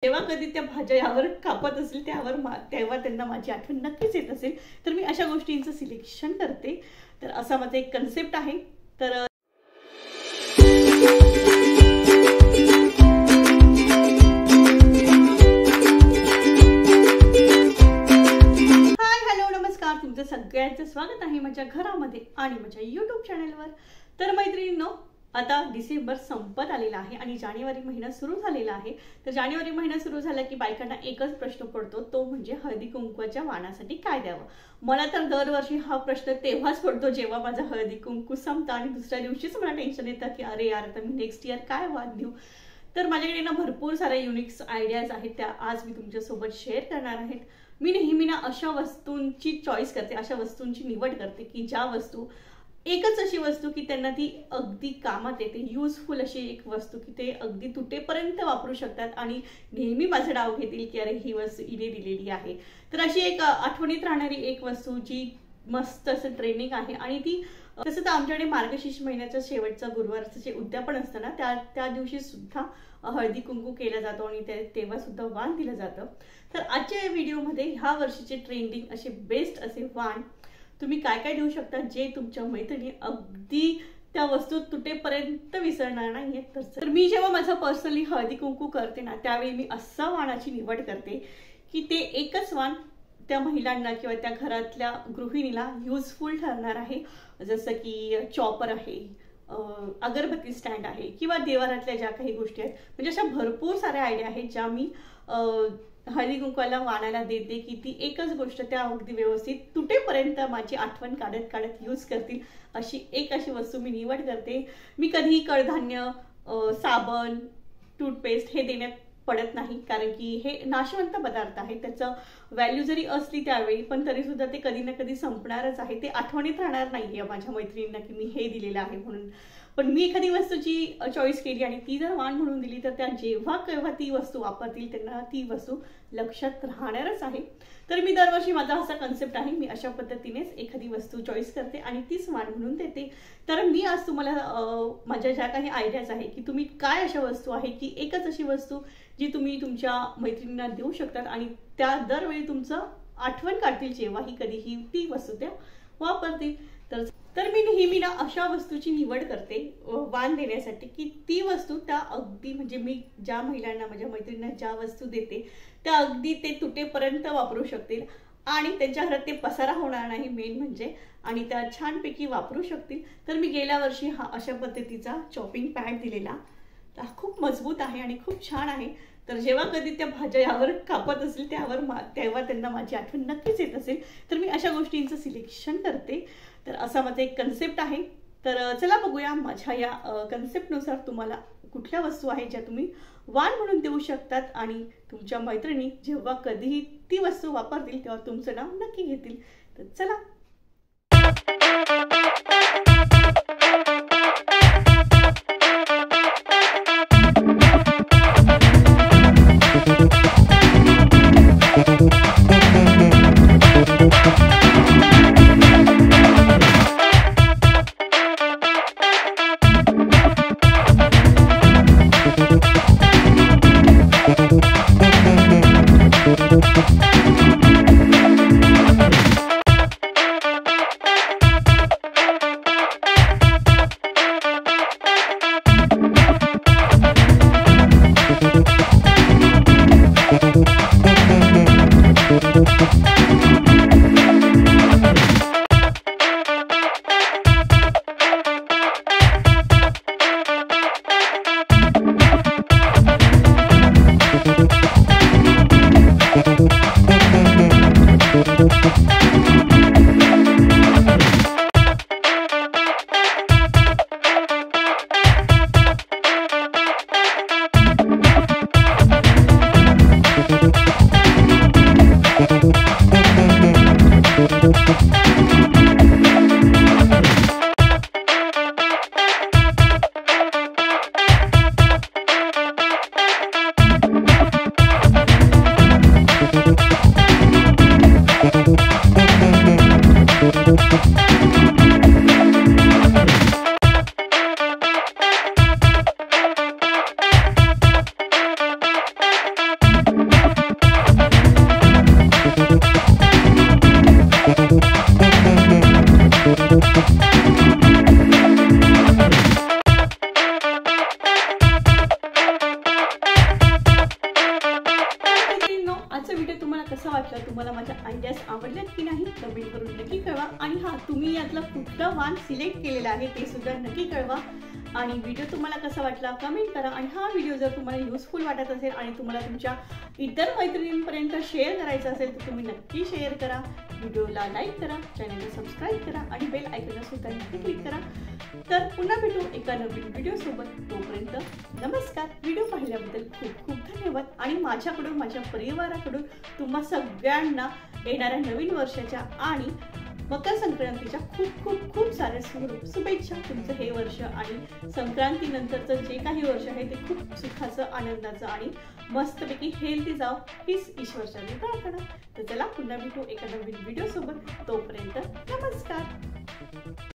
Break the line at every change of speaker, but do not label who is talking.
जेव्हा कधी त्या भाज्या यावर कापत असेल तेव्हा त्यांना माझी आठवण नक्कीच येत असेल, तर मी अशा गोष्टींचं सिलेक्शन करते. तर असा माझा एक कन्सेप्ट आहे. तर हाय, हॅलो, नमस्कार. तुमचं सगळ्यांचं स्वागत आहे माझ्या घरामध्ये आणि माझ्या YouTube चॅनलवर. तर मैत्रिणींनो, आता डिसेंबर संपत आलेला आहे आणि जानेवारी महिना सुरू झालेला आहे. तर जानेवारी महिना सुरू झाला की बायकांना एकच प्रश्न पडतो, तो म्हणजे हळदी कुंकवाच्या वाणासाठी काय द्यावं. मला तर दरवर्षी हा प्रश्न तेव्हाच पडतो जेव्हा माझा हळदी कुंकू संपतं आणि दुसऱ्या दिवशीच मला टेन्शन येतं की अरे यार, आता मी नेक्स्ट इयर काय वाण देऊ. तर माझ्याकडे ना भरपूर साऱ्या युनिक आयडियाज आहेत, त्या आज मी तुमच्यासोबत शेअर करणार आहेत. मी नेहमी ना अशा वस्तूंची चॉईस करते, अशा वस्तूंची निवड करते की ज्या वस्तू, एकच अशी वस्तू की त्यांना ती अगदी कामात येते, युजफुल अशी एक वस्तू की ते अगदी तुटेपर्यंत वापरू शकतात आणि नेहमी माझं नाव घेतील की अरे ही वस्तू इने दिलेली आहे. तर अशी एक आठवणीत राहणारी एक वस्तू जी मस्त असं ट्रेंडिंग आहे. आणि ती तसं तर आमच्याकडे मार्गशीर्ष महिन्याचा शेवटचा गुरुवारचं जे उद्यापन असतं ना, त्या दिवशी सुद्धा हळदी कुंकू केला जातो आणि तेव्हा सुद्धा वाण दिलं जातं. तर आजच्या या व्हिडिओमध्ये ह्या वर्षीचे ट्रेंडिंग असे बेस्ट असे वाण तुम्ही काय काय देऊ शकता जे तुमच्या मैत्रिणी अगदी त्या वस्तू तुटेपर्यंत विसरणार नाहीये. तर मी जेव्हा माझं पर्सनली हळदी कुंकू करते ना, त्यावेळी मी असा वाणाची निवड करते की ते एकच वाण त्या महिलांना किंवा त्या घरातल्या गृहिणीला युजफुल ठरणार आहे. जसं की चॉपर आहे, अगरबत्ती स्टँड आहे किंवा देवारातल्या ज्या काही गोष्टी आहेत, म्हणजे अशा भरपूर साऱ्या आयडिया आहेत ज्या मी हळदी कुंकवाला वाणाला देते की ती एकच गोष्ट त्या अगदी व्यवस्थित तुटेपर्यंत माझी आठवण काढत काढत यूज करतील. अशी वस्तू मी निवड करते. मी कधीही कडधान्य, साबण, टूथपेस्ट हे देण्यात पडत नाही, कारण की हे नाशवंत पदार्थ आहे. त्याचं व्हॅल्यू जरी असली त्यावेळी, पण तरी सुद्धा ते कधी ना कधी संपणारच आहे. ते आठवणीत राहणार नाहीये माझ्या मैत्रिणींना की मी हे दिलेलं आहे म्हणून. पण मी एखादी वस्तूची चॉईस केली आणि ती जर वाण म्हणून दिली, तर त्या जेव्हा केव्हा ती वस्तू वापरतील त्यांना ती वस्तू लक्षात राहणारच आहे. तर मी दरवर्षी माझा असा कन्सेप्ट आहे, मी अशा पद्धतीनेच एखादी वस्तू चॉईस करते आणि तीच वाण म्हणून देते. तर मी आज तुम्हाला माझ्या ज्या काही आयडियाज आहे की तुम्ही काय अशा वस्तू आहे की एकच अशी वस्तू जी तुम्ही तुमच्या मैत्रिणींना देऊ शकतात आणि त्या दरवेळी तुमचं आठवण काढतील जेव्हाही कधीही ती वस्तू त्या वापरतील. तर मी नेहमी ना अशा वस्तूची निवड करते वाण देण्यासाठी की ती वस्तू त्या अगदी, म्हणजे मी ज्या महिलांना, माझ्या मैत्रिणींना ज्या वस्तू देते त्या अगदी ते तुटेपर्यंत वापरू शकतील आणि त्यांच्या घरात ते पसारा होणार नाही मेन म्हणजे, आणि त्या छानपैकी वापरू शकतील. तर मी गेल्या वर्षी हा अशा पद्धतीचा चॉपिंग पॅड दिलेला. तर खूप मजबूत आहे आणि खूप छान आहे. तर जेव्हा कधी त्या भाज्या यावर कापत असेल तेव्हा त्यांना माझी आठवण नक्कीच येत असेल, तर मी अशा गोष्टींचं सिलेक्शन करते. तर असा माझा एक कन्सेप्ट आहे. तर चला बघूया माझ्या या कन्सेप्टनुसार तुम्हाला कुठल्या वस्तू आहेत ज्या तुम्ही वाण म्हणून देऊ शकतात आणि तुमच्या मैत्रिणी जेव्हा कधीही ती वस्तू वापरतील तेव्हा तुमचं नाव नक्की घेतील. तर चला. कसं वाटलं, तुम्हाला माझ्या आयडियाज आवडल्यात की नाही कमेंट करून नक्की कळवा. आणि हा, तुम्ही यातलं कुठलं वाण सिलेक्ट केलेलं आहे ते सुद्धा नक्की कळवा. आणि व्हिडिओ तुम्हाला कसा वाटला कमेंट करा. आणि हा व्हिडिओ जर तुम्हाला युजफुल वाटत असेल आणि तुम्हाला तुमच्या इतर मैत्रिणींपर्यंत शेअर करायचा असेल तर तुम्ही नक्की शेअर करा. व्हिडिओला लाईक करा, चॅनलला सबस्क्राईब करा आणि बेल आयकॉनला सुद्धा नक्की क्लिक करा. तर पुन्हा भेटू एका नवीन व्हिडिओसोबत. तोपर्यंत नमस्कार. व्हिडिओ पाहिल्याबद्दल खूप खूप धन्यवाद. आणि माझ्याकडून, माझ्या परिवाराकडून तुम्हा सगळ्यांना येणाऱ्या नवीन वर्षाच्या आणि मकर संक्रांतीच्या खूप खूप खूप साऱ्या शुभेच्छा. तुमचं हे वर्ष आणि संक्रांतीनंतरचं जे काही वर्ष आहे ते खूप सुखाचं, आनंदाचं आणि मस्तपैकी हेल्दी जावं हीच ईश्वरचरणी प्रार्थना. तर चला पुन्हा भेटू एका नवीन व्हिडिओसोबत. तोपर्यंत